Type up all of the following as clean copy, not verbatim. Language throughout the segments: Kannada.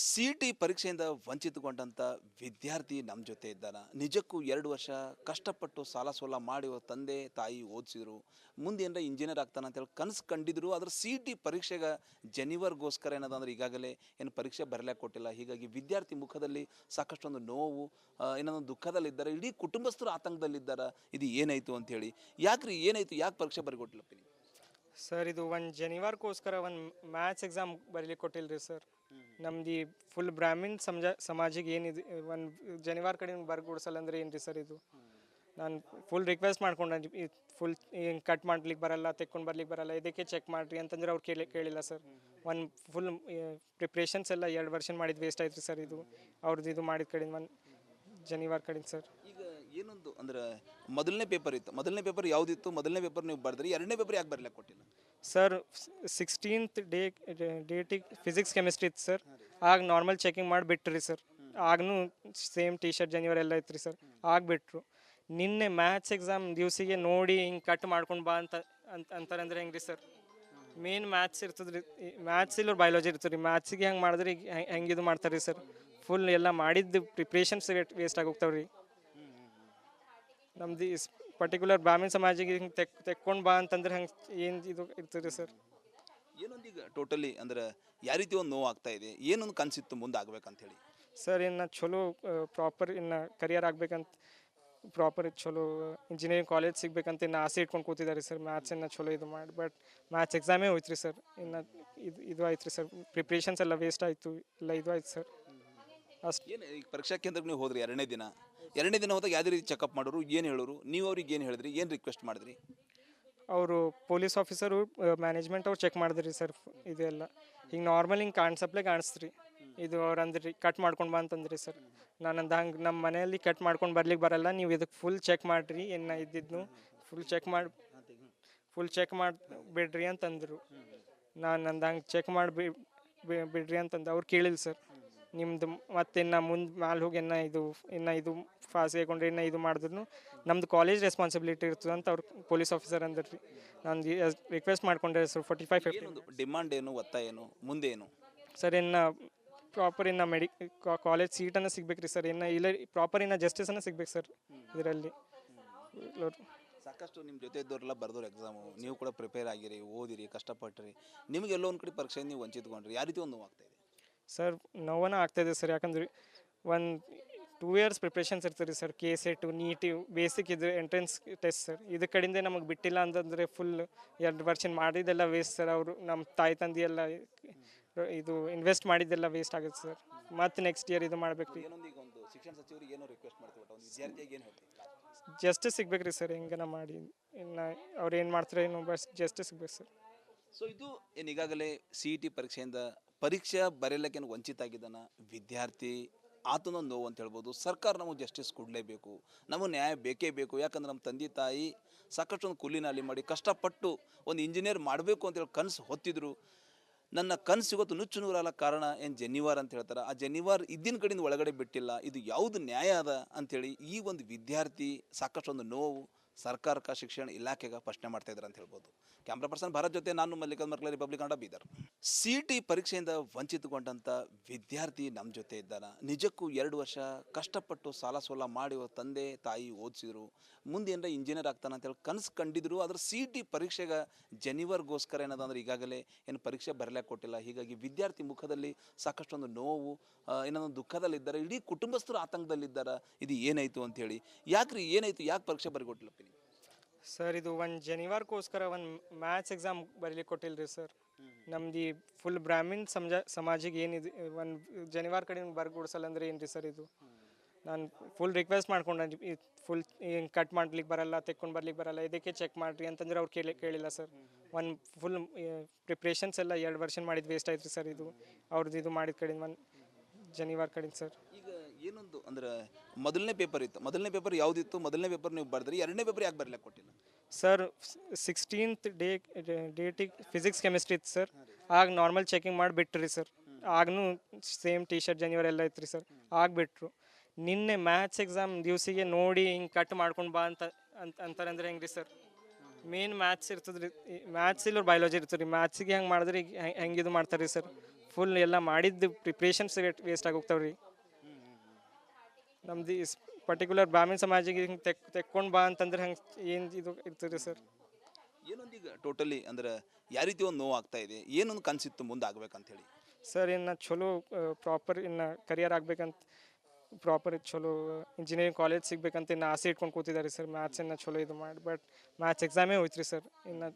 ಸಿ.ಟಿ ಪರೀಕ್ಷೆಯಿಂದ ವಂಚಿತಗೊಂಡಂಥ ವಿದ್ಯಾರ್ಥಿ ನಮ್ಮ ಜೊತೆ ಇದ್ದಾನ. ನಿಜಕ್ಕೂ 2 ವರ್ಷ ಕಷ್ಟಪಟ್ಟು ಸಾಲ ಸೋಲ ಮಾಡಿ ಅವ್ರ ತಂದೆ ತಾಯಿ ಓದಿಸಿದ್ರು. ಮುಂದೆ ಏನಾರ ಇಂಜಿನಿಯರ್ ಆಗ್ತಾನೆ ಅಂತೇಳಿ ಕನಸು ಕಂಡಿದ್ರು. ಆದ್ರೆ ಸಿ.ಟಿ ಪರೀಕ್ಷೆಗೆ ಜನಿವಾರ್ಗೋಸ್ಕರ ಏನದಂದ್ರೆ ಈಗಾಗಲೇ ಏನು ಪರೀಕ್ಷೆ ಬರಲಿಕ್ಕೆ ಕೊಟ್ಟಿಲ್ಲ. ಹೀಗಾಗಿ ವಿದ್ಯಾರ್ಥಿ ಮುಖದಲ್ಲಿ ಸಾಕಷ್ಟೊಂದು ನೋವು, ಏನೊಂದು ದುಃಖದಲ್ಲಿದ್ದಾರೆ. ಇಡೀ ಕುಟುಂಬಸ್ಥರು ಆತಂಕದಲ್ಲಿದ್ದಾರೆ. ಇದು ಏನಾಯಿತು ಅಂಥೇಳಿ. ಯಾಕ್ರಿ ಏನಾಯಿತು? ಯಾಕೆ ಪರೀಕ್ಷೆ ಬರಿಕೊಟ್ಟಿಲ್ಲಪ್ಪ ನೀವು? ಸರ್ ಇದು ಒಂದು ಜನಿವಾರಕ್ಕೋಸ್ಕರ ಒಂದು ಮ್ಯಾಥ್ಸ್ ಎಕ್ಸಾಮ್ ಬರೀಲಿಕ್ಕೆ ಕೊಟ್ಟಿಲ್ರಿ ಸರ್. ನಮ್ದು ಫುಲ್ ಬ್ರಾಹ್ಮಿನ್ ಸಮಾಜಿಗೆ ಏನಿದೆ ಒಂದು ಜನಿವಾರ ಕಡೆ ಬರ್ಗೊಡ್ಸಲ್ಲ ಅಂದ್ರೆ ಏನು ರೀ ಸರ್ ಇದು. ನಾನು ಫುಲ್ ರಿಕ್ವೆಸ್ಟ್ ಮಾಡ್ಕೊಂಡೆ, ಫುಲ್ ಏನು ಕಟ್ ಮಾಡ್ಲಿಕ್ಕೆ ಬರಲ್ಲ, ತೆಕ್ಕೊಂಡು ಬರ್ಲಿಕ್ಕೆ ಬರಲ್ಲ, ಇದಕ್ಕೆ ಚೆಕ್ ಮಾಡಿರಿ ಅಂತಂದ್ರೆ ಅವ್ರು ಕೇಳಿಲ್ಲ ಸರ್. ಒಂದು ಫುಲ್ ಪ್ರಿಪ್ರೇಷನ್ಸ್ ಎಲ್ಲ 2 ವರ್ಷ ಮಾಡಿದ್ದು ವೇಸ್ಟ್ ಆಯ್ತು ರೀ ಸರ್. ಇದು ಅವ್ರದ್ದು ಇದು ಮಾಡಿದ ಕಡೆಯಿಂದ ಒಂದು ಜನಿವಾರ ಕಡೆಯಿಂದ ಸರ್. ಈಗ ಏನೊಂದು ಅಂದ್ರೆ ಮೊದಲನೇ ಪೇಪರ್ ಇತ್ತು. ಮೊದಲನೇ ಪೇಪರ್ ಯಾವುದಿತ್ತು? ಮೊದಲನೇ ಪೇಪರ್ ನೀವು ಬರೆದ್ರಿ. ಎರಡನೇ ಪೇಪರ್ ಯಾಕೆ ಬರಲಿಕ್ಕೆ ಕೊಟ್ಟಿಲ್ಲ? ಸರ್ 16th ಡೇಟಿಗೆ ಫಿಸಿಕ್ಸ್ ಕೆಮಿಸ್ಟ್ರಿ ಇತ್ತು ಸರ್. ಆಗ ನಾರ್ಮಲ್ ಚೆಕಿಂಗ್ ಮಾಡಿ ಬಿಟ್ರಿ ಸರ್. ಆಗನೂ ಸೇಮ್ ಟಿ ಶರ್ಟ್ ಜನಿವಾರ ಎಲ್ಲ ಇತ್ತು ರೀ ಸರ್. ಆಗಿಬಿಟ್ರು. ನಿನ್ನೆ ಮ್ಯಾಥ್ಸ್ ಎಕ್ಸಾಮ್ ದಿವಸಿಗೆ ನೋಡಿ ಹಿಂಗೆ ಕಟ್ ಮಾಡ್ಕೊಂಡು ಬಾ ಅಂತಾರೆ ಅಂದ್ರೆ ಹೆಂಗೆ ರೀ ಸರ್. ಮೇನ್ ಮ್ಯಾಥ್ಸ್ ಇರ್ತದೆ ರೀ. ಮ್ಯಾಥ್ಸ್ ಇಲ್ಲ ಬಯಾಲಜಿ ಇರ್ತದೆ ರೀ. ಮ್ಯಾಥ್ಸಿಗೆ ಹೆಂಗೆ ಮಾಡಿದ್ರೆ ಈಗ ಹೆಂಗೆ ಇದು ಮಾಡ್ತಾರೆ ರೀ ಸರ್. ಫುಲ್ ಎಲ್ಲ ಮಾಡಿದ್ದು ಪ್ರಿಪ್ರೇಷನ್ಸ್ ವೇಸ್ಟ್ ಆಗಿ ಹೋಗ್ತಾವೆ ರೀ. ನಮ್ದು ಪರ್ಟಿಕ್ಯುಲರ್ ಬ್ರಾಹ್ಮಣ ಸಮಾಜಿಗೆ ಹಿಂಗೆ ತೆಕ್ಕೊಂಡು ಬಾ ಅಂತಂದ್ರೆ ಹಂಗೆ ಏನು ಇದು ಇರ್ತದೆ ಸರ್. ಏನೊಂದೀಗ ಟೋಟಲಿ ಅಂದ್ರೆ ಯಾವ ರೀತಿ ಒಂದು ನೋವು ಆಗ್ತಾ ಇದೆ? ಏನೊಂದು ಕನಸಿತ್ತು ಮುಂದೆ ಆಗ್ಬೇಕಂತ ಹೇಳಿ? ಸರ್ ಇನ್ನು ಚಲೋ ಪ್ರಾಪರ್ ಇನ್ನು ಕರಿಯರ್ ಆಗ್ಬೇಕಂತ, ಪ್ರಾಪರ್ ಚಲೋ ಇಂಜಿನಿಯರಿಂಗ್ ಕಾಲೇಜ್ ಸಿಗ್ಬೇಕಂತ ಇನ್ನು ಆಸೆ ಇಟ್ಕೊಂಡು ಕೂತಿದ್ದಾರೆ ಸರ್. ಮ್ಯಾಥ್ಸ್ ಇನ್ನು ಚಲೋ ಇದು ಮಾಡಿ, ಬಟ್ ಮ್ಯಾಥ್ಸ್ ಎಕ್ಸಾಮೇ ಹೋಯ್ತು ರೀ ಸರ್. ಇನ್ನು ಇದು ಆಯ್ತು ರೀ ಸರ್. ಪ್ರಿಪ್ರೇಷನ್ಸ್ ಎಲ್ಲ ವೇಸ್ಟ್ ಆಯಿತು, ಎಲ್ಲ ಇದು ಆಯ್ತು ಸರ್. ಅಷ್ಟು ಏನು ಈಗ ಪರೀಕ್ಷಾ ಕೇಂದ್ರಕ್ಕೆ ನೀವು ಹೋದ್ರಿ ಎರಡನೇ ದಿನ ಹೋದಾಗ ಯಾವುದೇ ರೀತಿ ಚೆಕಪ್ ಮಾಡೋರು? ಏನು ಹೇಳೋರು? ನೀವು ಅವ್ರಿಗೆ ಏನು ಹೇಳಿದ್ರಿ? ಏನು ರಿಕ್ವೆಸ್ಟ್ ಮಾಡಿದ್ರಿ? ಅವರು ಪೊಲೀಸ್ ಆಫೀಸರು ಮ್ಯಾನೇಜ್ಮೆಂಟ್ ಅವ್ರು ಚೆಕ್ ಮಾಡಿದ್ರಿ ಸರ್. ಇದೆಲ್ಲ ಹಿಂಗೆ ನಾರ್ಮಲ್ ಹಿಂಗೆ ಕಾಣಿಸ್ತ್ರಿ. ಇದು ಅವ್ರು ಅಂದ್ರಿ ಕಟ್ ಮಾಡ್ಕೊಂಡು ಬಾ ಅಂತಂದ್ರಿ ಸರ್. ನಾನು ಅಂದ ಹಂಗೆ ನಮ್ಮ ಮನೆಯಲ್ಲಿ ಕಟ್ ಮಾಡ್ಕೊಂಡು ಬರ್ಲಿಕ್ಕೆ ಬರಲ್ಲ, ನೀವು ಇದಕ್ಕೆ ಫುಲ್ ಚೆಕ್ ಮಾಡಿರಿ, ಏನು ಇದ್ದಿದ್ನು ಫುಲ್ ಚೆಕ್ ಮಾಡಿ ಬಿಡ್ರಿ ಅಂತಂದರು. ನಾನು ಅಂದ ಹಂಗೆ ಚೆಕ್ ಮಾಡಿ ಬಿಡ್ರಿ ಅಂತಂದು ಅವ್ರು ಕೇಳಿಲ್ಲ ಸರ್. ನಿಮ್ಮದು ಮತ್ತೆ ಇನ್ನು ಮುಂದೆ ಮ್ಯಾಲೆ ಹೋಗಿ ಇನ್ನು ಇದು ಫಾಸ್ ಹಾಕೊಂಡ್ರೆ ಇನ್ನು ಇದು ಮಾಡಿದ್ರು ನಮ್ದು ಕಾಲೇಜ್ ರೆಸ್ಪಾನ್ಸಿಬಿಲಿಟಿ ಇರ್ತದೆ ಅಂತ ಅವ್ರು ಪೊಲೀಸ್ ಆಫೀಸರ್ ಅಂದ್ರಿ. ನಾನು ರಿಕ್ವೆಸ್ಟ್ ಮಾಡ್ಕೊಂಡ್ರೆ ಸರ್ 45-50 ಡಿಮಾಂಡ್ ಏನು, ಒತ್ತಾಯ ಏನು, ಮುಂದೆ ಏನು? ಸರ್ ಇನ್ನು ಪ್ರಾಪರ್ ಇನ್ನು ಕಾಲೇಜ್ ಸೀಟನ್ನು ಸಿಗ್ಬೇಕು ರೀ ಸರ್. ಇನ್ನು ಇಲ್ಲ ಪ್ರಾಪರ್ ಇನ್ನು ಜಸ್ಟಿಸನ್ನು ಸಿಗ್ಬೇಕು ಸರ್ ಇದರಲ್ಲಿ. ಸಾಕಷ್ಟು ನಿಮ್ಮ ಜೊತೆ ಇದ್ದವರೆಲ್ಲ ಬರ್ದವ್ರು ಎಕ್ಸಾಮು. ನೀವು ಕೂಡ ಪ್ರಿಪೇರ್ ಆಗಿರಿ, ಓದಿರಿ, ಕಷ್ಟಪಟ್ಟಿರಿ. ನಿಮಗೆಲ್ಲೋ ಒಂದು ಕಡೆ ಪರೀಕ್ಷೆ ನೀವು ವಂಚಿತಗೊಂಡ್ರಿ. ಯಾವ ರೀತಿ ಒಂದು ನೋವು ಆಗ್ತಾ ಇದೆ? ಸರ್ ನೋವನ್ನ ಆಗ್ತಾಯಿದೆ ಸರ್. ಯಾಕಂದ್ರೆ ಒಂದು 2 years ಪ್ರಿಪ್ರೇಷನ್ಸ್ ಇರ್ತದೆ ರೀ ಸರ್. KSET, ನೀಟ್, ಬೇಸಿಕ್ ಇದು ಎಂಟ್ರೆನ್ಸ್ ಟೆಸ್ಟ್ ಸರ್. ಇದು ಕಡೆಯಿಂದ ನಮಗೆ ಬಿಟ್ಟಿಲ್ಲ ಅಂತಂದರೆ ಫುಲ್ 2 ವರ್ಷ ಮಾಡಿದ್ದೆಲ್ಲ ವೇಸ್ಟ್ ಸರ್. ಅವರು ನಮ್ಮ ತಾಯಿ ತಂದೆ ಎಲ್ಲ ಇದು ಇನ್ವೆಸ್ಟ್ ಮಾಡಿದ್ದೆಲ್ಲ ವೇಸ್ಟ್ ಆಗುತ್ತೆ ಸರ್. ಮತ್ತು ನೆಕ್ಸ್ಟ್ ಇಯರ್ ಇದು ಮಾಡ್ಬೇಕು ರೀ. ಏನೊಂದು ಈಗ ಒಂದು ಶಿಕ್ಷಣ ಸಚಿವರಿಗೆ ಏನೋ ರಿಕ್ವೆಸ್ಟ್ ಮಾಡ್ತೀವಿ, ಒಂದು ವಿದ್ಯಾರ್ಥಿಯಾಗಿ ಏನು ಹೇಳ್ತೀವಿ? ಜಸ್ಟಿಸ್ ಸಿಗ್ಬೇಕು ರೀ ಸರ್. ಹೆಂಗನ ಮಾಡಿ ಇನ್ನು ಅವ್ರು ಏನು ಮಾಡ್ತಾರೆ ಏನು, ಬಸ್ ಜಸ್ಟಿಸ್ ಸಿಗ್ಬೇಕು ಸರ್. ಸೊ ಇದು ಏನು ಈಗಾಗಲೇ ಸಿ.ಟಿ ಪರೀಕ್ಷೆಯಿಂದ ಪರೀಕ್ಷೆ ಬರೆಯಲಿಕ್ಕೆ ವಂಚಿತ ಆಗಿದ್ದಾನ ವಿದ್ಯಾರ್ಥಿ. ಆತನೊಂದು ನೋವು ಅಂತ ಹೇಳ್ಬೋದು. ಸರ್ಕಾರ ನಮಗೆ ಜಸ್ಟಿಸ್ ಕೊಡಲೇಬೇಕು, ನಮಗೆ ನ್ಯಾಯ ಬೇಕೇ ಬೇಕು. ಯಾಕಂದ್ರೆ ನಮ್ಮ ತಂದೆ ತಾಯಿ ಸಾಕಷ್ಟು ಒಂದು ಕೂಲಿನಾಲಿ ಮಾಡಿ ಕಷ್ಟಪಟ್ಟು ಒಂದು ಇಂಜಿನಿಯರ್ ಮಾಡಬೇಕು ಅಂತೇಳಿ ಕನಸು ಹೊತ್ತಿದ್ರು. ನನ್ನ ಕನಸು ಇವತ್ತು ನುಚ್ಚು ನೂರಲ್ಲ. ಕಾರಣ ಏನು? ಜನಿವಾರ ಅಂತ ಹೇಳ್ತಾರೆ. ಆ ಜನಿವಾರ ಇದ್ದಿನ ಕಡೆಯಿಂದ ಒಳಗಡೆ ಬಿಟ್ಟಿಲ್ಲ. ಇದು ಯಾವುದು ನ್ಯಾಯ ಅದ ಅಂಥೇಳಿ ಈ ಒಂದು ವಿದ್ಯಾರ್ಥಿ ಸಾಕಷ್ಟು ಒಂದು ನೋವು ಸರ್ಕಾರಕ್ಕೆ, ಶಿಕ್ಷಣ ಇಲಾಖೆಗೆ ಪ್ರಶ್ನೆ ಮಾಡ್ತಾ ಇದ್ದಾರೆ ಅಂತ ಹೇಳ್ಬೋದು. ಕ್ಯಾಮ್ರಾ ಪರ್ಸನ್ ಭಾರತ್ ಜೊತೆ ನಾನು ಮಲ್ಲಿಕಾರ್ಜುನ್ ಮರ್ಕಲೆ, ರಿಪಬ್ಲಿಕ್ ಕನ್ನಡ, ಬೀದರ್. ಸಿ.ಟಿ ಪರೀಕ್ಷೆಯಿಂದ ವಂಚಿತಗೊಂಡಂಥ ವಿದ್ಯಾರ್ಥಿ ನಮ್ಮ ಜೊತೆ ಇದ್ದಾನ. ನಿಜಕ್ಕೂ 2 ವರ್ಷ ಕಷ್ಟಪಟ್ಟು ಸಾಲ ಸೋಲ ಮಾಡಿ ಅವ್ರ ತಂದೆ ತಾಯಿ ಓದಿಸಿದ್ರು. ಮುಂದೆ ಏನಾರ ಇಂಜಿನಿಯರ್ ಆಗ್ತಾನೆ ಅಂತೇಳಿ ಕನಸು ಕಂಡಿದ್ರು. ಆದ್ರೆ ಸಿ.ಟಿ ಪರೀಕ್ಷೆಗೆ ಜನಿವಾರ್ಗೋಸ್ಕರ ಏನದಂದ್ರೆ ಈಗಾಗಲೇ ಏನು ಪರೀಕ್ಷೆ ಬರಲಿಕ್ಕೆ ಕೊಟ್ಟಿಲ್ಲ. ಹೀಗಾಗಿ ವಿದ್ಯಾರ್ಥಿ ಮುಖದಲ್ಲಿ ಸಾಕಷ್ಟೊಂದು ನೋವು, ಏನೊಂದು ದುಃಖದಲ್ಲಿದ್ದಾರೆ. ಇಡೀ ಕುಟುಂಬಸ್ಥರು ಆತಂಕದಲ್ಲಿದ್ದಾರೆ. ಇದು ಏನಾಯಿತು ಅಂಥೇಳಿ. ಯಾಕ್ರಿ ಏನಾಯಿತು? ಯಾಕೆ ಪರೀಕ್ಷೆ ಬರಿಕೊಟ್ಟಿಲ್ಲಪ್ಪ ನೀವು? ಸರ್ ಇದು ಒಂದು ಜನಿವಾರಕ್ಕೋಸ್ಕರ ಒಂದು ಮ್ಯಾಥ್ಸ್ ಎಕ್ಸಾಮ್ ಬರೀಲಿಕ್ಕೆ ಕೊಟ್ಟಿಲ್ರಿ ಸರ್. ನಮ್ದು ಫುಲ್ ಬ್ರಾಹ್ಮಿನ್ ಸಮಾಜಿಗೆ ಏನಿದೆ ಒಂದು ಜನಿವಾರ ಕಡೆ ಬರ್ಗೊಡ್ಸಲ್ಲ ಅಂದ್ರೆ ಏನು ರೀ ಸರ್ ಇದು. ನಾನು ಫುಲ್ ರಿಕ್ವೆಸ್ಟ್ ಮಾಡ್ಕೊಂಡೆ, ಫುಲ್ ಏನು ಕಟ್ ಮಾಡ್ಲಿಕ್ಕೆ ಬರಲ್ಲ, ತೆಕ್ಕೊಂಡು ಬರ್ಲಿಕ್ಕೆ ಬರಲ್ಲ, ಇದಕ್ಕೆ ಚೆಕ್ ಮಾಡಿರಿ ಅಂತಂದ್ರೆ ಅವ್ರು ಕೇಳಿಲ್ಲ ಸರ್. ಒಂದು ಫುಲ್ ಪ್ರಿಪ್ರೇಷನ್ಸ್ ಎಲ್ಲ 2 ವರ್ಷ ಮಾಡಿದ್ದು ವೇಸ್ಟ್ ಆಯ್ತು ರೀ ಸರ್. ಇದು ಅವ್ರದ್ದು ಇದು ಮಾಡಿದ ಕಡೆಯಿಂದ ಒಂದು ಜನಿವಾರ ಕಡೆಯಿಂದ ಸರ್. ಈಗ ಏನೊಂದು ಅಂದ್ರೆ ಮೊದಲನೇ ಪೇಪರ್ ಇತ್ತು. ಮೊದಲನೇ ಪೇಪರ್ ಯಾವುದಿತ್ತು? ಮೊದಲನೇ ಪೇಪರ್ ನೀವು ಬರೆದ್ರಿ. ಎರಡನೇ ಪೇಪರ್ ಯಾಕೆ ಬರಲಿಕ್ಕೆ ಕೊಟ್ಟಿಲ್ಲ? ಸರ್ 16th ಡೇಟಿಗೆ ಫಿಸಿಕ್ಸ್ ಕೆಮಿಸ್ಟ್ರಿ ಇತ್ತು ಸರ್. ಆಗ ನಾರ್ಮಲ್ ಚೆಕಿಂಗ್ ಮಾಡಿ ಬಿಟ್ರಿ ಸರ್. ಆಗನೂ ಸೇಮ್ ಟಿ ಶರ್ಟ್ ಜನಿವಾರ ಎಲ್ಲ ಇತ್ತು ರೀ ಸರ್. ಆಗಿಬಿಟ್ರು. ನಿನ್ನೆ ಮ್ಯಾಥ್ಸ್ ಎಕ್ಸಾಮ್ ದಿವಸಿಗೆ ನೋಡಿ ಹಿಂಗೆ ಕಟ್ ಮಾಡ್ಕೊಂಡು ಬಾ ಅಂತಾರೆ ಅಂದ್ರೆ ಹೆಂಗೆ ರೀ ಸರ್. ಮೇನ್ ಮ್ಯಾಥ್ಸ್ ಇರ್ತದೆ ರೀ. ಮ್ಯಾಥ್ಸ್ ಇಲ್ಲ ಬಯಾಲಜಿ ಇರ್ತದೆ ರೀ. ಮ್ಯಾಥ್ಸಿಗೆ ಹೆಂಗೆ ಮಾಡಿದ್ರೆ ಈಗ ಹೆಂಗೆ ಇದು ಮಾಡ್ತಾರೆ ರೀ ಸರ್. ಫುಲ್ ಎಲ್ಲ ಮಾಡಿದ್ದು ಪ್ರಿಪ್ರೇಷನ್ಸ್ ವೇಸ್ಟ್ ಆಗೋಗ್ತಾವೆ ರೀ. ನಮ್ದು ಪರ್ಟಿಕ್ಯುಲರ್ ಬ್ರಾಹ್ಮಣ ಸಮಾಜಿಗೆ ಹಿಂಗೆ ತೆಕ್ಕೊಂಡು ಬಾ ಅಂತಂದ್ರೆ ಹಂಗೆ ಏನು ಇದು ಇರ್ತದೆ ಸರ್. ಏನೊಂದೀಗ ಟೋಟಲಿ ಅಂದ್ರೆ ಯಾವ ರೀತಿ ಒಂದು ನೋವು ಆಗ್ತಾ ಇದೆ, ಏನೊಂದು ಕನಸಿತ್ತು ಮುಂದೆ ಆಗ್ಬೇಕಂತ ಹೇಳಿ? ಸರ್ ಇನ್ನು ಚಲೋ ಪ್ರಾಪರ್ ಇನ್ನು ಕರಿಯರ್ ಆಗ್ಬೇಕಂತ ಪ್ರಾಪರ್ ಚಲೋ ಇಂಜಿನಿಯರಿಂಗ್ ಕಾಲೇಜ್ ಸಿಗ್ಬೇಕಂತ ಇನ್ನು ಆಸೆ ಇಟ್ಕೊಂಡು ಕೂತಿದ್ದಾರೆ ಸರ್. ಮ್ಯಾಥ್ಸನ್ನು ಚಲೋ ಇದು ಮಾಡಿ ಬಟ್ ಮ್ಯಾಥ್ಸ್ ಎಕ್ಸಾಮೇ ಹೋಯ್ತು ರೀ ಸರ್. ಇನ್ನು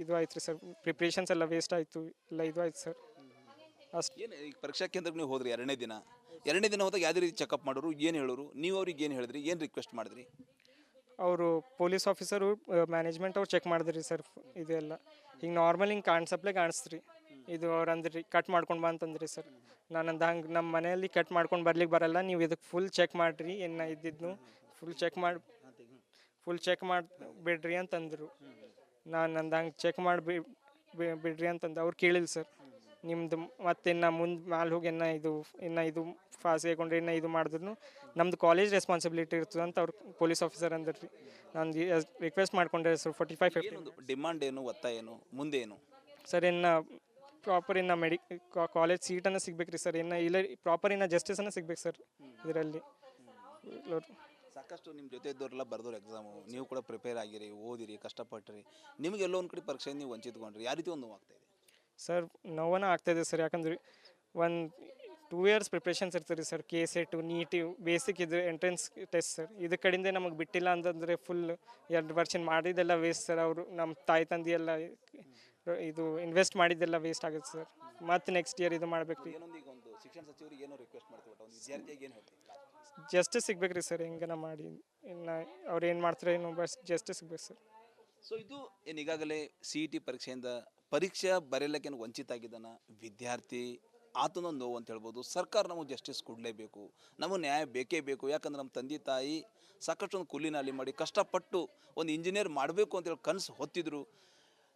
ಇದು ಆಯ್ತು ರೀ ಸರ್, ಪ್ರಿಪ್ರೇಷನ್ಸ್ ಎಲ್ಲ ವೇಸ್ಟ್ ಆಯಿತು, ಎಲ್ಲ ಇದು ಆಯ್ತು ಸರ್. ಅಷ್ಟು ಏನು ಈಗ ಪರೀಕ್ಷಾ ಕೇಂದ್ರಕ್ಕೆ ನೀವು ಹೋದ್ರಿ ಎರಡನೇ ದಿನ ಹೋದಾಗ ಯಾವುದೇ ರೀತಿ ಚೆಕಪ್ ಮಾಡೋರು, ಏನು ಹೇಳೋರು, ನೀವು ಅವ್ರಿಗೆ ಏನು ಹೇಳಿದ್ರಿ, ಏನು ರಿಕ್ವೆಸ್ಟ್ ಮಾಡಿದ್ರಿ? ಅವರು ಪೊಲೀಸ್ ಆಫೀಸರು ಮ್ಯಾನೇಜ್ಮೆಂಟ್ ಅವ್ರು ಚೆಕ್ ಮಾಡಿದ್ರಿ ಸರ್. ಇದೆಲ್ಲ ಹಿಂಗೆ ನಾರ್ಮಲ್ ಹಿಂಗೆ ಕಾಣಿಸ್ತ್ರಿ. ಇದು ಅವ್ರು ಅಂದ್ರಿ ಕಟ್ ಮಾಡ್ಕೊಂಡು ಬಾ ಅಂತಂದ್ರಿ ಸರ್. ನಾನಂದು ಹಂಗೆ ನಮ್ಮ ಮನೆಯಲ್ಲಿ ಕಟ್ ಮಾಡ್ಕೊಂಡು ಬರ್ಲಿಕ್ಕೆ ಬರಲ್ಲ, ನೀವು ಇದಕ್ಕೆ ಫುಲ್ ಚೆಕ್ ಮಾಡಿರಿ, ಏನು ಇದ್ದಿದ್ದು ಫುಲ್ ಚೆಕ್ ಮಾಡಿ ಬಿಡ್ರಿ ಅಂತಂದರು. ನಾನು ಅಂದು ಹಂಗೆ ಚೆಕ್ ಮಾಡಿ ಬಿಡ್ರಿ ಅಂತಂದು ಅವ್ರು ಕೇಳಿಲ್ಲ ಸರ್. ನಿಮ್ಮದು ಮತ್ತೆ ಇನ್ನು ಮುಂದೆ ಮ್ಯಾಲೆ ಹೋಗಿ ಇನ್ನು ಇದು ಫಾಸ್ ಹಾಕೊಂಡ್ರೆ ಇನ್ನು ಇದು ಮಾಡಿದ್ರು ನಮ್ಮದು ಕಾಲೇಜ್ ರೆಸ್ಪಾನ್ಸಿಬಿಲಿಟಿ ಇರ್ತದೆ ಅಂತ ಅವ್ರು ಪೊಲೀಸ್ ಆಫೀಸರ್ ಅಂದ್ರಿ. ನಾನು ರಿಕ್ವೆಸ್ಟ್ ಮಾಡ್ಕೊಂಡೆ ಸರ್ 45-50 ಡಿಮಾಂಡ್ ಏನು, ಒತ್ತಾಯ ಏನು, ಮುಂದೆ ಏನು? ಸರ್ ಇನ್ನು ಪ್ರಾಪರ್ ಇನ್ನು ಕಾಲೇಜ್ ಸೀಟನ್ನು ಸಿಗ್ಬೇಕು ರೀ ಸರ್. ಇನ್ನು ಇಲ್ಲ ಪ್ರಾಪರ್ ಇನ್ನು ಜಸ್ಟಿಸನ್ನು ಸಿಗ್ಬೇಕು ಸರ್ ಇದರಲ್ಲಿ. ಸಾಕಷ್ಟು ನಿಮ್ಮ ಜೊತೆ ಇದ್ದವರೆಲ್ಲ ಬರ್ದವ್ರು ಎಕ್ಸಾಮು, ನೀವು ಕೂಡ ಪ್ರಿಪೇರ್ ಆಗಿರಿ, ಓದಿರಿ, ಕಷ್ಟಪಟ್ಟಿರಿ, ನಿಮಗೆ ಎಲ್ಲೋ ಒಂದು ಕಡೆ ಪರೀಕ್ಷೆ ನೀವು ವಂಚಿತಗೊಂಡ್ರಿ, ಯಾವ ರೀತಿ ಒಂದು ನೋವು ಆಗ್ತಾಯಿದೆ? ಸರ್ ನೋವನ್ನ ಆಗ್ತಾಯಿದೆ ಸರ್. ಯಾಕಂದ್ರೆ 2 years ಪ್ರಿಪ್ರೇಷನ್ಸ್ ಇರ್ತದೆ ರೀ ಸರ್. KSET, NEET ಬೇಸಿಕ್ ಇದು ಎಂಟ್ರೆನ್ಸ್ ಟೆಸ್ಟ್ ಸರ್. ಇದು ಕಡೆಯಿಂದ ನಮಗೆ ಬಿಟ್ಟಿಲ್ಲ ಅಂತಂದರೆ ಫುಲ್ 2 ವರ್ಷ ಮಾಡಿದ್ದೆಲ್ಲ ವೇಸ್ಟ್ ಸರ್. ಅವರು ನಮ್ಮ ತಾಯಿ ತಂದೆ ಎಲ್ಲ ಇದು ಇನ್ವೆಸ್ಟ್ ಮಾಡಿದ್ದೆಲ್ಲ ವೇಸ್ಟ್ ಆಗುತ್ತೆ ಸರ್. ಮತ್ತು ನೆಕ್ಸ್ಟ್ ಇಯರ್ ಇದು ಮಾಡ್ಬೇಕು ರೀ. ಏನೊಂದು ಈಗ ಒಂದು ಶಿಕ್ಷಣ ಸಚಿವರಿಗೆ ಏನೋ ರಿಕ್ವೆಸ್ಟ್ ಮಾಡ್ತೀವಿ, ಒಂದು ವಿದ್ಯಾರ್ಥಿಯಾಗಿ ಏನು ಹೇಳ್ತೀವಿ? ಜಸ್ಟಿಸ್ ಸಿಗ್ಬೇಕು ರೀ ಸರ್. ಹೆಂಗನ ಮಾಡಿ ಇನ್ನು ಅವ್ರು ಏನು ಮಾಡ್ತಾರೆ ಏನು ಬಸ್ ಜಸ್ಟಿಸ್ ಸಿಗ್ಬೇಕು ಸರ್. ಸೊ ಇದು ಏನು ಈಗಾಗಲೇ CET ಪರೀಕ್ಷೆಯಿಂದ ಪರೀಕ್ಷೆ ಬರೆಯಲಿಕ್ಕೆ ವಂಚಿತ ಆಗಿದ್ದಾನ ವಿದ್ಯಾರ್ಥಿ, ಆತನೊಂದು ನೋವು ಅಂತ ಹೇಳ್ಬೋದು. ಸರ್ಕಾರ ನಮಗೆ ಜಸ್ಟಿಸ್ ಕೊಡಲೇಬೇಕು, ನಮಗೆ ನ್ಯಾಯ ಬೇಕೇ ಬೇಕು. ಯಾಕಂದ್ರೆ ನಮ್ಮ ತಂದೆ ತಾಯಿ ಸಾಕಷ್ಟು ಒಂದು ಕೂಲಿನಾಲಿ ಮಾಡಿ ಕಷ್ಟಪಟ್ಟು ಒಂದು ಇಂಜಿನಿಯರ್ ಮಾಡಬೇಕು ಅಂತೇಳಿ ಕನಸು ಹೊತ್ತಿದ್ರು.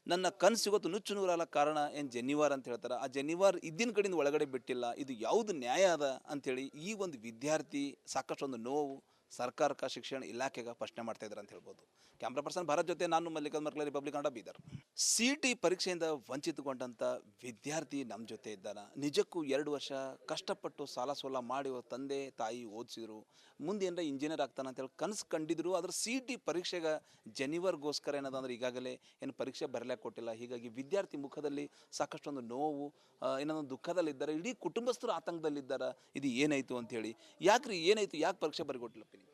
ನನ್ನ ಕನಸು ಇವತ್ತು ನುಚ್ಚು ನೂರಲ್ಲ ಕಾರಣ ಏನು ಜನಿವಾರ್ ಅಂತ ಹೇಳ್ತಾರೆ. ಆ ಜನಿವಾರ್ ಇದ್ದಿನ ಕಡೆಯಿಂದ ಒಳಗಡೆ ಬಿಟ್ಟಿಲ್ಲ, ಇದು ಯಾವುದು ನ್ಯಾಯ ಅದ ಅಂಥೇಳಿ ಈ ಒಂದು ವಿದ್ಯಾರ್ಥಿ ಸಾಕಷ್ಟು ಒಂದು ನೋವು ಸರ್ಕಾರಕ್ಕೆ, ಶಿಕ್ಷಣ ಇಲಾಖೆಗೆ ಪ್ರಶ್ನೆ ಮಾಡ್ತಾ ಇದ್ದಾರೆ ಅಂತ ಹೇಳ್ಬೋದು. ಕ್ಯಾಮ್ರಾ ಪರ್ಸನ್ ಭಾರತ್ ಜೊತೆ ನಾನು ಮಲ್ಲಿಕಾರ್ಜುನ್ ಮರ್ಕಲ, ರಿಪಬ್ಲಿಕ್ ಕನ್ನಡ, ಬೀದರ್. CET ಪರೀಕ್ಷೆಯಿಂದ ವಂಚಿತಗೊಂಡಂಥ ವಿದ್ಯಾರ್ಥಿ ನಮ್ಮ ಜೊತೆ ಇದ್ದಾನೆ. ನಿಜಕ್ಕೂ 2 ವರ್ಷ ಕಷ್ಟಪಟ್ಟು ಸಾಲ ಸೋಲ ಮಾಡಿ ತಂದೆ ತಾಯಿ ಓದಿಸಿದ್ರು, ಮುಂದೆ ಏನಾರ ಇಂಜಿನಿಯರ್ ಆಗ್ತಾನೆ ಅಂತೇಳಿ ಕನಸು ಕಂಡಿದ್ರು. ಆದ್ರೆ CET ಪರೀಕ್ಷೆಗೆ ಜನಿವರ್ಗೋಸ್ಕರ ಏನದಂದ್ರೆ ಈಗಾಗಲೇ ಏನು ಪರೀಕ್ಷೆ ಬರಲಿಕ್ಕೆ ಕೊಟ್ಟಿಲ್ಲ. ಹೀಗಾಗಿ ವಿದ್ಯಾರ್ಥಿ ಮುಖದಲ್ಲಿ ಸಾಕಷ್ಟೊಂದು ನೋವು, ಇನ್ನೊಂದು ದುಃಖದಲ್ಲಿದ್ದಾರೆ, ಇಡೀ ಕುಟುಂಬಸ್ಥರು ಆತಂಕದಲ್ಲಿದ್ದಾರೆ. ಇದು ಏನಾಯಿತು ಅಂಥೇಳಿ, ಯಾಕ್ರಿ ಏನಾಯಿತು, ಯಾಕೆ ಪರೀಕ್ಷೆ ಬರೆಕೊಟ್ಟಿಲ್ಲಪ್ಪ ನೀವು?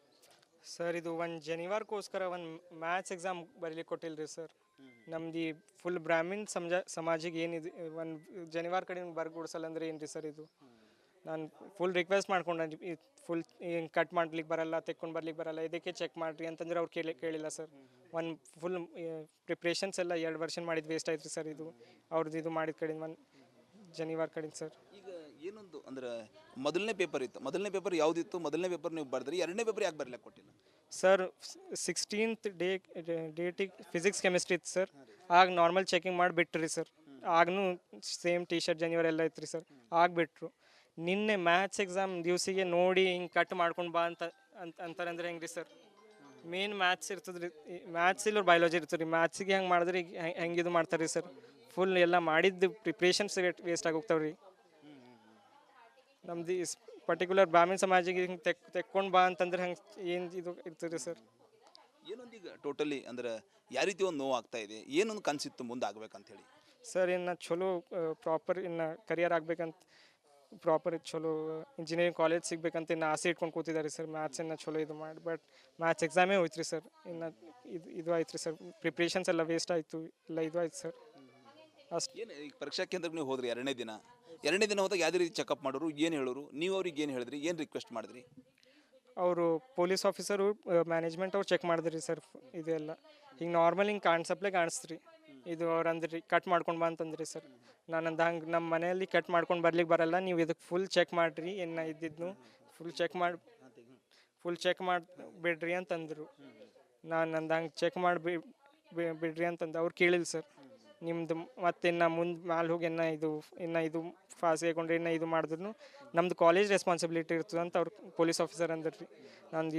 ಸರ್ ಇದು ಒಂದು ಜನಿವಾರ್ಗೋಸ್ಕರ ಒಂದು ಮ್ಯಾಥ್ಸ್ ಎಕ್ಸಾಮ್ ಬರೀಲಿಕ್ಕೆ ಕೊಟ್ಟಿಲ್ಲ ರೀ ಸರ್. ನಮ್ದು ಫುಲ್ ಬ್ರಾಹ್ಮಣ ಸಮಾಜಿಗೆ ಏನಿದೆ ಒಂದು ಜನಿವಾರ ಕಡೆ ಬರ್ಗುಡ್ಸಲ್ಲ ಅಂದ್ರೆ ಏನು ರೀ ಸರ್ ಇದು? ನಾನು ಫುಲ್ ರಿಕ್ವೆಸ್ಟ್ ಮಾಡ್ಕೊಂಡೆ, ಫುಲ್ ಏನು ಕಟ್ ಮಾಡ್ಲಿಕ್ಕೆ ಬರಲ್ಲ, ತೆಕ್ಕೊಂಡು ಬರ್ಲಿಕ್ಕೆ ಬರಲ್ಲ, ಇದಕ್ಕೆ ಚೆಕ್ ಮಾಡಿರಿ ಅಂತಂದ್ರೆ ಅವ್ರು ಕೇಳಿಲ್ಲ ಸರ್. ಒಂದು ಫುಲ್ ಪ್ರಿಪ್ರೇಷನ್ಸ್ ಎಲ್ಲ 2 ವರ್ಷ ಮಾಡಿದ್ದು ವೇಸ್ಟ್ ಆಯ್ತು ರೀ ಸರ್. ಇದು ಅವ್ರದ್ದು ಇದು ಮಾಡಿದ ಕಡೆಯಿಂದ ಒಂದು ಜನಿವಾರ ಕಡೆಯಿಂದ ಸರ್. ಈಗ ಏನೊಂದು ಅಂದ್ರೆ ಮೊದಲನೇ ಪೇಪರ್ ಇತ್ತು, ಮೊದಲನೇ ಪೇಪರ್ ಯಾವುದಿತ್ತು? ಮೊದಲನೇ ಪೇಪರ್ ನೀವು ಬರೆದ್ರಿ, ಎರಡನೇ ಪೇಪರ್ ಯಾಕೆ ಬರಲಿಕ್ಕೆ ಕೊಟ್ಟಿಲ್ಲ ಸರ್? 16th ಡೇಟಿಗೆ ಫಿಸಿಕ್ಸ್ ಕೆಮಿಸ್ಟ್ರಿ ಇತ್ತು ಸರ್. ಆಗ ನಾರ್ಮಲ್ ಚೆಕಿಂಗ್ ಮಾಡಿ ಬಿಟ್ರಿ ಸರ್. ಆಗನೂ ಸೇಮ್ ಟಿ ಶರ್ಟ್ ಜನಿವಾರ ಎಲ್ಲ ಇತ್ತು ರೀ ಸರ್, ಆಗಿಬಿಟ್ರು. ನಿನ್ನೆ ಮ್ಯಾಥ್ಸ್ ಎಕ್ಸಾಮ್ ದಿವಸಿಗೆ ನೋಡಿ ಹಿಂಗೆ ಕಟ್ ಮಾಡ್ಕೊಂಡು ಬಾ ಅಂತಾರೆ ಅಂದ್ರೆ ಹೆಂಗೆ ರೀ ಸರ್? ಮೇನ್ ಮ್ಯಾಥ್ಸ್ ಇರ್ತದೆ ರೀ, ಮ್ಯಾಥ್ಸ್ ಇಲ್ಲ ಬಯಾಲಜಿ ಇರ್ತದೆ ರೀ. ಮ್ಯಾಥ್ಸಿಗೆ ಹೆಂಗೆ ಮಾಡಿದ್ರೆ ಈಗ ಹೆಂಗೆ ಇದು ಮಾಡ್ತಾರೆ ರೀ ಸರ್? ಫುಲ್ ಎಲ್ಲ ಮಾಡಿದ್ದು ಪ್ರಿಪ್ರೇಷನ್ಸ್ ವೇಸ್ಟ್ ಆಗೋಗ್ತಾವೆ ರೀ. ನಮ್ದು ಪರ್ಟಿಕ್ಯುಲರ್ ಬ್ರಾಹ್ಮಣ ಸಮಾಜಿಗೆ ಹಿಂಗೆ ತೆಕ್ಕೊಂಡು ಬಾ ಅಂತಂದ್ರೆ ಹಂಗೆ ಏನು ಇದು ಇರ್ತದೆ ಸರ್. ಏನೊಂದೀಗ ಟೋಟಲಿ ಅಂದ್ರೆ ಯಾವ ರೀತಿ ಒಂದು ನೋವು ಆಗ್ತಾ ಇದೆ, ಏನೊಂದು ಕನಸಿತ್ತು ಮುಂದೆ ಆಗ್ಬೇಕಂತ ಹೇಳಿ? ಸರ್ ಇನ್ನು ಚಲೋ ಪ್ರಾಪರ್ ಇನ್ನು ಕರಿಯರ್ ಆಗ್ಬೇಕಂತ ಪ್ರಾಪರ್ ಚಲೋ ಇಂಜಿನಿಯರಿಂಗ್ ಕಾಲೇಜ್ ಸಿಗ್ಬೇಕಂತ ಇನ್ನು ಆಸೆ ಇಟ್ಕೊಂಡು ಕೂತಿದ್ದಾರೆ ಸರ್. ಮ್ಯಾಥ್ಸನ್ನು ಚಲೋ ಇದು ಮಾಡಿ ಬಟ್ ಮ್ಯಾಥ್ಸ್ ಎಕ್ಸಾಮೇ ಹೋಯ್ತು ರೀ ಸರ್. ಇನ್ನು ಇದು ಆಯ್ತು ರೀ ಸರ್, ಪ್ರಿಪ್ರೇಷನ್ಸ್ ಎಲ್ಲ ವೇಸ್ಟ್ ಆಯಿತು, ಎಲ್ಲ ಇದು ಆಯ್ತು ಸರ್. ಅಷ್ಟು ಏನು ಈಗ ಪರೀಕ್ಷಾ ಕೇಂದ್ರಕ್ಕೆ ನೀವು ಹೋದ್ರಿ ಎರಡನೇ ದಿನ ಹೋದಾಗ ಯಾವುದೇ ರೀತಿ ಚೆಕಪ್ ಮಾಡೋರು, ಏನು ಹೇಳೋರು, ನೀವು ಅವ್ರಿಗೆ ಏನು ಹೇಳಿದ್ರಿ, ಏನು ರಿಕ್ವೆಸ್ಟ್ ಮಾಡಿದ್ರಿ? ಅವರು ಪೊಲೀಸ್ ಆಫೀಸರು ಮ್ಯಾನೇಜ್ಮೆಂಟ್ ಅವ್ರು ಚೆಕ್ ಮಾಡಿದ್ರಿ ಸರ್. ಇದೆಲ್ಲ ಹಿಂಗೆ ನಾರ್ಮಲ್ ಹಿಂಗೆ ಕಾಣಿಸ್ತ್ರಿ. ಇದು ಅವ್ರು ಅಂದ್ರಿ ಕಟ್ ಮಾಡ್ಕೊಂಡು ಬಾ ಅಂತಂದ್ರಿ ಸರ್. ನಾನಂದು ಹಂಗೆ ನಮ್ಮ ಮನೆಯಲ್ಲಿ ಕಟ್ ಮಾಡ್ಕೊಂಡು ಬರ್ಲಿಕ್ಕೆ ಬರಲ್ಲ, ನೀವು ಇದಕ್ಕೆ ಫುಲ್ ಚೆಕ್ ಮಾಡಿರಿ, ಏನು ಇದ್ದಿದ್ದು ಫುಲ್ ಚೆಕ್ ಮಾಡಿ ಬಿಡ್ರಿ ಅಂತಂದರು. ನಾನಂದು ಹಂಗೆ ಚೆಕ್ ಮಾಡಿ ಬಿಡ್ರಿ ಅಂತಂದು ಅವ್ರು ಕೇಳಿಲ್ಲ ಸರ್. ನಿಮ್ಮದು ಮತ್ತೆ ಇನ್ನು ಮುಂದೆ ಮ್ಯಾಲೆ ಹೋಗಿ ಇನ್ನು ಇದು ಫಾಸ್ ಹಾಕೊಂಡ್ರೆ ಇನ್ನು ಇದು ಮಾಡಿದ್ರು ನಮ್ಮದು ಕಾಲೇಜ್ ರೆಸ್ಪಾನ್ಸಿಬಿಲಿಟಿ ಇರ್ತದೆ ಅಂತ ಅವ್ರು ಪೊಲೀಸ್ ಆಫೀಸರ್ ಅಂದ್ರಿ. ನಾನು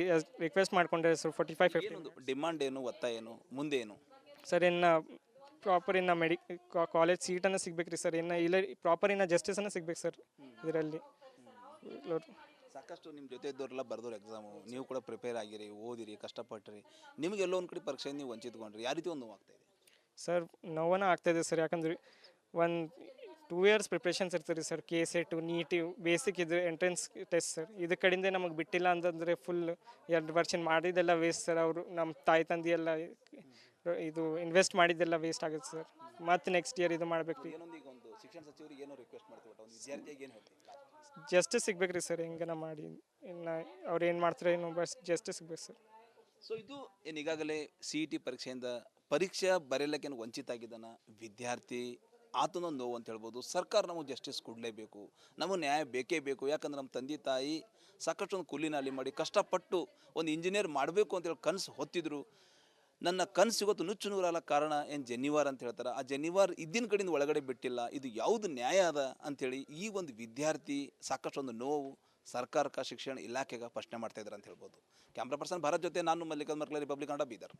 ರಿಕ್ವೆಸ್ಟ್ ಮಾಡ್ಕೊಂಡೆ ಸರ್ 45-50 ಡಿಮಾಂಡ್ ಏನು, ಒತ್ತಾಯ ಏನು, ಮುಂದೆ ಏನು? ಸರ್ ಇನ್ನು ಪ್ರಾಪರ್ ಇನ್ನು ಕಾಲೇಜ್ ಸೀಟನ್ನು ಸಿಗ್ಬೇಕು ರೀ ಸರ್, ಇನ್ನು ಇಲ್ಲ ಪ್ರಾಪರ್ ಇನ್ನು ಜಸ್ಟಿಸನ್ನು ಸಿಗ್ಬೇಕು ಸರ್ ಇದರಲ್ಲಿ. ಸಾಕಷ್ಟು ನಿಮ್ಮ ಜೊತೆ ಇದ್ದವರೆಲ್ಲ ಬರ್ದವ್ರು ಎಕ್ಸಾಮು, ನೀವು ಕೂಡ ಪ್ರಿಪೇರ್ ಆಗಿರಿ, ಓದಿರಿ, ಕಷ್ಟಪಟ್ಟಿರಿ, ನಿಮಗೆಲ್ಲೋ ಒಂದು ಕಡೆ ಪರೀಕ್ಷೆಯಿಂದ ನೀವು ವಂಚಿತಗೊಂಡ್ರಿ, ಯಾವ ರೀತಿ ಒಂದು ನೋವು ಆಗ್ತಾಯಿದೆ? ಸರ್ ನೋವನ ಆಗ್ತಾಯಿದೆ ಸರ್, ಯಾಕಂದ್ರೆ ಒಂದು 2 years ಪ್ರಿಪ್ರೇಷನ್ಸ್ ಇರ್ತದೆ ರೀ ಸರ್. KSET ನೀಟ್ ಬೇಸಿಕ್ ಇದು ಎಂಟ್ರೆನ್ಸ್ ಟೆಸ್ಟ್ ಸರ್, ಇದು ಕಡೆಯಿಂದ ನಮಗೆ ಬಿಟ್ಟಿಲ್ಲ ಅಂತಂದರೆ ಫುಲ್ 2 ವರ್ಷ ಮಾಡಿದ್ದೆಲ್ಲ ವೇಸ್ಟ್ ಸರ್. ಅವರು ನಮ್ಮ ತಾಯಿ ತಂದೆ ಎಲ್ಲ ಇದು ಇನ್ವೆಸ್ಟ್ ಮಾಡಿದ್ದೆಲ್ಲ ವೇಸ್ಟ್ ಆಗುತ್ತೆ ಸರ್. ಮತ್ತು ನೆಕ್ಸ್ಟ್ ಇಯರ್ ಇದು ಮಾಡ್ಬೇಕು ರೀ. ಏನೊಂದು ಈಗ ಒಂದು ಶಿಕ್ಷಣ ಸಚಿವರಿಗೆ ಏನೋ ರಿಕ್ವೆಸ್ಟ್ ಮಾಡ್ತೀವಿ, ಒಂದು ವಿದ್ಯಾರ್ಥಿಗೆ ಏನು ಹೇಳ್ತೀವಿ? ಜಸ್ಟಿಸ್ ಸಿಗ್ಬೇಕು ರೀ ಸರ್, ಹೆಂಗನ ಮಾಡಿ ಇನ್ನು ಅವ್ರು ಏನು ಮಾಡ್ತಾರೆ ಏನು, ಬಸ್ ಜಸ್ಟಿಸ್ ಸಿಗ್ಬೇಕು ಸರ್. ಸೊ ಇದು ಏನು ಈಗಾಗಲೇ CET ಪರೀಕ್ಷೆಯಿಂದ ಪರೀಕ್ಷೆ ಬರೆಯಲಿಕ್ಕೇನು ವಂಚಿತ ಆಗಿದ್ದಾನ ವಿದ್ಯಾರ್ಥಿ, ಆತನೊಂದು ನೋವು ಅಂತ ಹೇಳ್ಬೋದು. ಸರ್ಕಾರ ನಮಗೆ ಜಸ್ಟಿಸ್ ಕೊಡಲೇಬೇಕು, ನಮಗೆ ನ್ಯಾಯ ಬೇಕೇ ಬೇಕು. ಯಾಕಂದ್ರೆ ನಮ್ಮ ತಂದೆ ತಾಯಿ ಸಾಕಷ್ಟು ಒಂದು ಕೂಲಿನಾಲಿ ಮಾಡಿ ಕಷ್ಟಪಟ್ಟು ಒಂದು ಇಂಜಿನಿಯರ್ ಮಾಡಬೇಕು ಅಂತೇಳಿ ಕನಸು ಹೊತ್ತಿದ್ರು. ನನ್ನ ಕನಸು ಇವತ್ತು ನುಚ್ಚು ನೂರಾಲ ಕಾರಣ ಏನು ಜನಿವಾರ್ ಅಂತ ಹೇಳ್ತಾರೆ. ಆ ಜನಿವಾರ್ ಇದ್ದಿನ ಕಡೆಯಿಂದ ಒಳಗಡೆ ಬಿಟ್ಟಿಲ್ಲ, ಇದು ಯಾವುದು ನ್ಯಾಯ ಅದ ಅಂಥೇಳಿ ಈ ಒಂದು ವಿದ್ಯಾರ್ಥಿ ಸಾಕಷ್ಟು ಒಂದು ನೋವು ಸರ್ಕಾರಕ್ಕೆ, ಶಿಕ್ಷಣ ಇಲಾಖೆಗೆ ಪ್ರಶ್ನೆ ಮಾಡ್ತಾಯಿದ್ದಾರೆ ಅಂತ ಹೇಳ್ಬೋದು. ಕ್ಯಾಮ್ರಾ ಪರ್ಸನ್ ಭಾರತ್ ಜೊತೆ ನಾನು ಮಲ್ಲಿಕಾರ್ಜುನ್ ಮರ್ಕಲೆ, ರಿಪಬ್ಲಿಕ್ ಕನ್ನಡ, ಬೀದರ್.